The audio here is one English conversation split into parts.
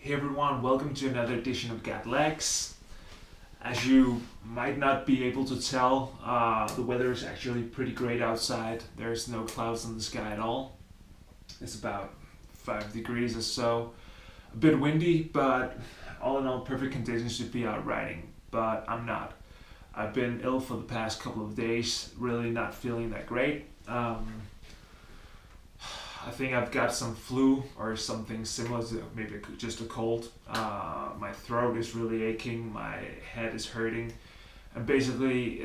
Hey everyone, welcome to another edition of Gotlegs. As you might not be able to tell, the weather is actually pretty great outside. There's no clouds in the sky at all. It's about 5 degrees or so. A bit windy, but all in all, perfect conditions to be out riding. But I'm not. I've been ill for the past couple of days, really not feeling that great. I think I've got some flu or something similar to maybe just a cold. My throat is really aching, my head is hurting, and basically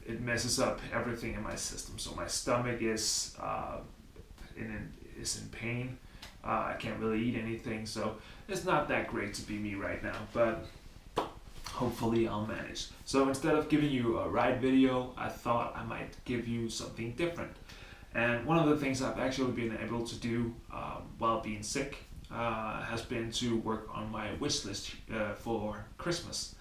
it messes up everything in my system. So my stomach is in pain. I can't really eat anything, so it's not that great to be me right now, but hopefully I'll manage. So instead of giving you a ride video, I thought I might give you something different. And one of the things I've actually been able to do while being sick has been to work on my wish list for Christmas.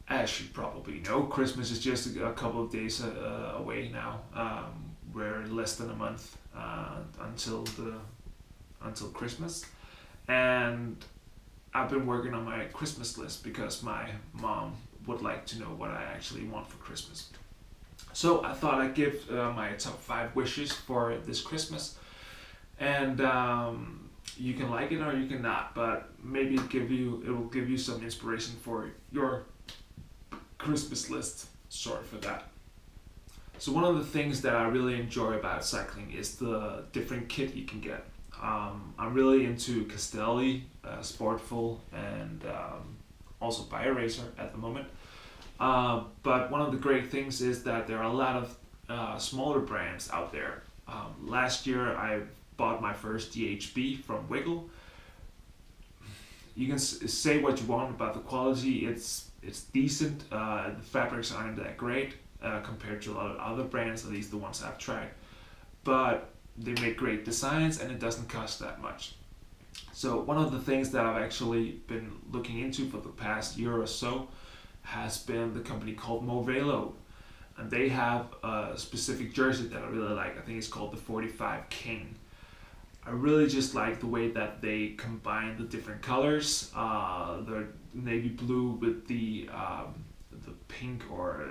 As you probably know, Christmas is just a couple of days away now. We're less than a month until Christmas, and I've been working on my Christmas list because my mom would like to know what I actually want for Christmas. So I thought I'd give my top 5 wishes for this Christmas, and you can like it or you can not, but maybe it will give you some inspiration for your Christmas list. Sorry for that. So one of the things that I really enjoy about cycling is the different kit you can get. I'm really into Castelli, Sportful, and also BioRacer at the moment. But one of the great things is that there are a lot of smaller brands out there. Last year I bought my first DHB from Wiggle. You can say what you want about the quality. It's decent. The fabrics aren't that great compared to a lot of other brands, at least the ones I've tried. But they make great designs and it doesn't cost that much. So one of the things that I've actually been looking into for the past year or so has been the company called Movelo, and they have a specific jersey that I really like. I think it's called the 45 King. I really just like the way that they combine the different colors, the navy blue with the pink or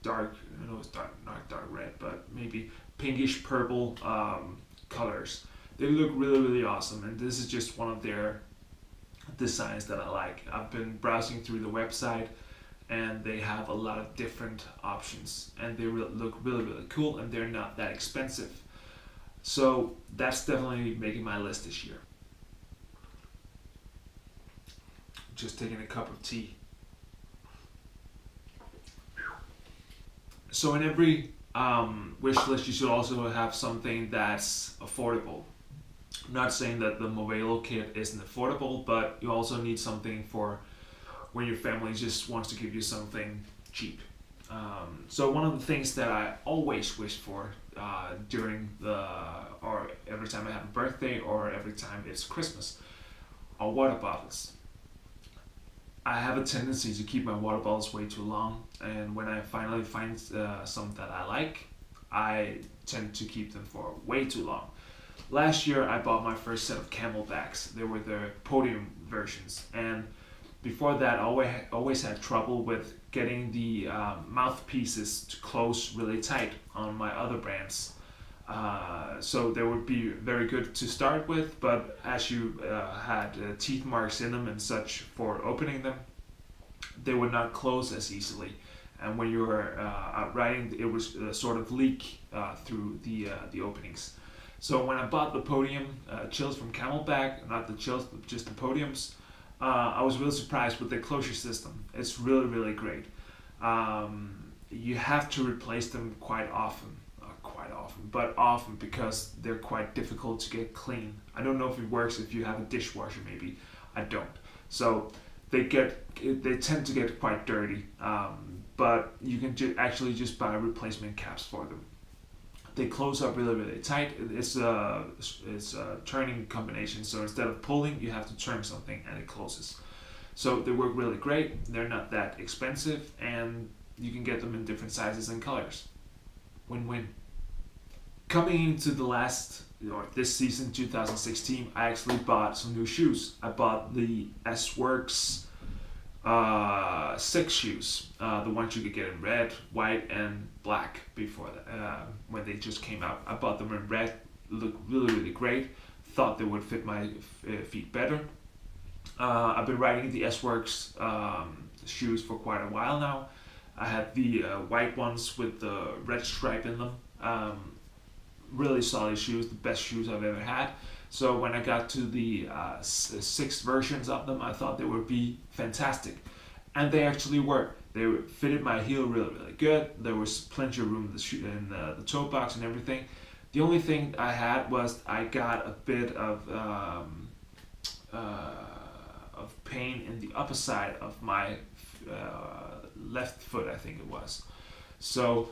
dark, I know it's dark, not dark red, but maybe pinkish purple colors. They look really awesome, and this is just one of their designs that I like. I've been browsing through the website, and they have a lot of different options, and they look really cool, and they're not that expensive. So that's definitely making my list this year. Just taking a cup of tea. So in every wish list you should also have something that's affordable. I'm not saying that the Movelo kit isn't affordable, but you also need something for when your family just wants to give you something cheap. So one of the things that I always wish for or every time I have a birthday or every time it's Christmas are water bottles. I have a tendency to keep my water bottles way too long, and when I finally find some that I like, I tend to keep them for way too long. Last year I bought my first set of Camelbacks. They were the podium versions, and before that I always had trouble with getting the mouthpieces to close really tight on my other brands. So they would be very good to start with, but as you had teeth marks in them and such for opening them, they would not close as easily. And when you were out riding, it was sort of leak through the openings. So when I bought the podium chills from Camelback, not the chills, but just the podiums, I was really surprised with the closure system. It's really great. You have to replace them quite often, but often because they're quite difficult to get clean. I don't know if it works if you have a dishwasher, maybe. I don't. So they tend to get quite dirty, but you can actually just buy replacement caps for them. They close up really tight. It's a turning combination, so instead of pulling, you have to turn something and it closes. So they work really great. They're not that expensive, and you can get them in different sizes and colors. Win-win. Coming into the last or this season 2016, I actually bought some new shoes. I bought the S-Works 6 shoes, the ones you could get in red, white, and black before when they just came out. I bought them in red, looked really great. Thought they would fit my feet better. I've been riding the S-Works shoes for quite a while now. I had the white ones with the red stripe in them. Really solid shoes, the best shoes I've ever had. So when I got to the 6 versions of them, I thought they would be fantastic. And they actually were. They fitted my heel really good. There was plenty of room in the toe box and everything. The only thing I had was I got a bit of pain in the upper side of my left foot, I think it was. So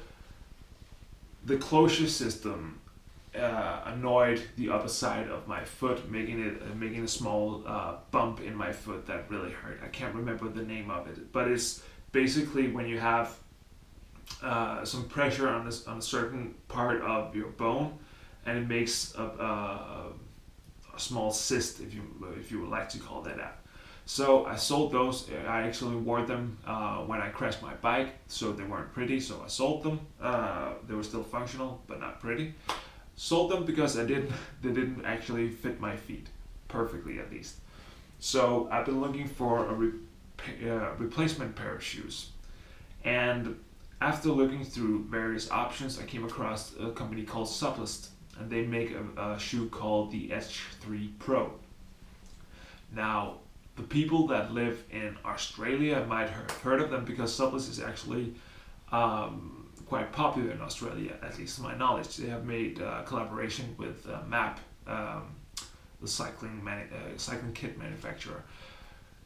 the closure system annoyed the upper side of my foot, making a small bump in my foot that really hurt. I can't remember the name of it, but it's basically when you have some pressure on a certain part of your bone, and it makes a small cyst, if you would like to call that out. So I sold those. I actually wore them when I crashed my bike, so they weren't pretty. So I sold them. They were still functional, but not pretty. Sold them because they didn't actually fit my feet perfectly, at least. So I've been looking for a replacement pair of shoes, and after looking through various options, I came across a company called Suplist, and they make a shoe called the H3 Pro. Now, the people that live in Australia might have heard of them because Suplist is actually quite popular in Australia, at least to my knowledge. They have made a collaboration with MAP, the cycling kit manufacturer.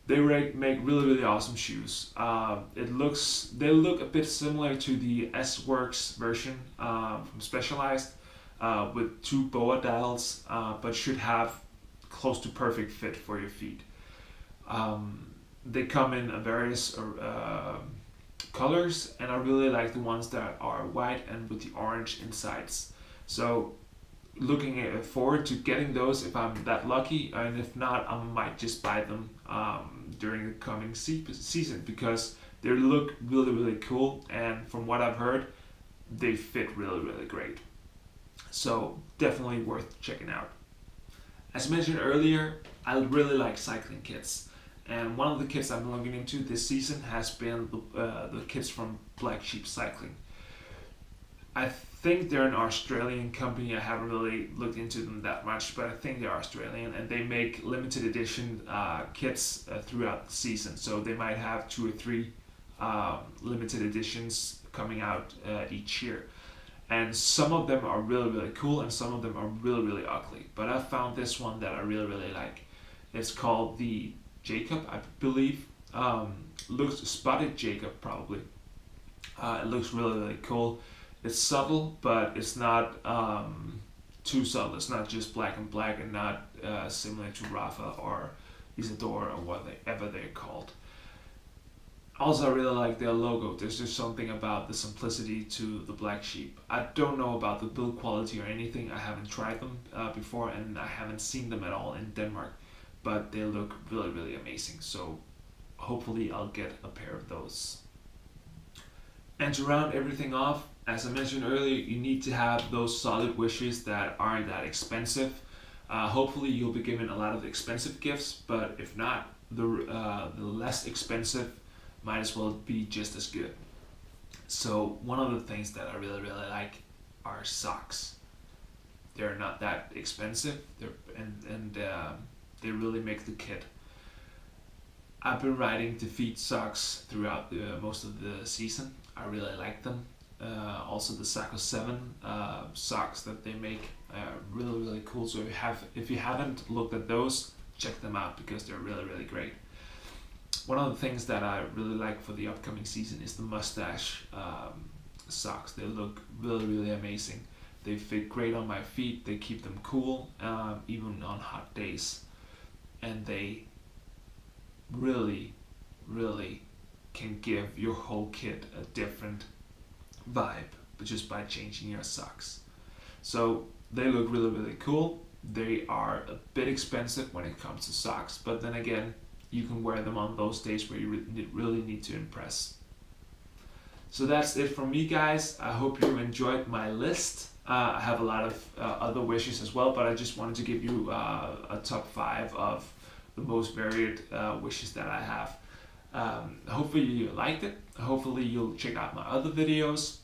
They make really awesome shoes. They look a bit similar to the S-Works version from Specialized, with 2 BOA dials, but should have close to perfect fit for your feet. They come in various colors, and I really like the ones that are white and with the orange insides. So looking forward to getting those if I'm that lucky, and if not, I might just buy them during the coming season because they look really cool, and from what I've heard, they fit really great. So definitely worth checking out. As mentioned earlier, I really like cycling kits, and one of the kits I've been looking into this season has been the kits from Black Sheep Cycling. I think they're an Australian company. I haven't really looked into them that much, but I think they're Australian, and they make limited edition kits throughout the season. So they might have 2 or 3 limited editions coming out each year. And some of them are really cool, and some of them are really ugly. But I found this one that I really like. It's called the Jacob, I believe. Looks Spotted Jacob, probably. It looks really cool. It's subtle, but it's not too subtle. It's not just black and black, and not similar to Rafa or Isadora or whatever they're called. Also, I really like their logo. There's just something about the simplicity to the Black Sheep. I don't know about the build quality or anything. I haven't tried them before, and I haven't seen them at all in Denmark, but they look really amazing. So hopefully I'll get a pair of those. And to round everything off, as I mentioned earlier, you need to have those solid wishes that aren't that expensive. Hopefully you'll be given a lot of expensive gifts, but if not, the less expensive might as well be just as good. So one of the things that I really like are socks. They're not that expensive, they really make the kit. I've been riding defeat socks throughout most of the season. I really like them. Also the Sacco 7 socks that they make are really cool. So if you haven't looked at those, check them out because they're really great. One of the things that I really like for the upcoming season is the mustache socks. They look really amazing. They fit great on my feet. They keep them cool even on hot days, and they really can give your whole kit a different vibe just by changing your socks. So They look really, really cool. They are a bit expensive when it comes to socks, but then again, you can wear them on those days where you really need to impress. So that's it from me, guys. I hope you enjoyed my list. I have a lot of other wishes as well, but I just wanted to give you a top 5 of the most varied wishes that I have. Hopefully you liked it. Hopefully you'll check out my other videos.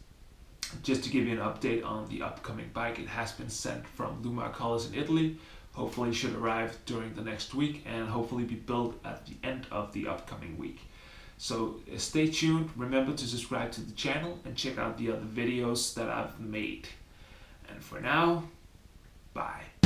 Just to give you an update on the upcoming bike, it has been sent from Luma Colors in Italy. Hopefully it should arrive during the next week and hopefully be built at the end of the upcoming week. So stay tuned, remember to subscribe to the channel and check out the other videos that I've made. And for now, bye.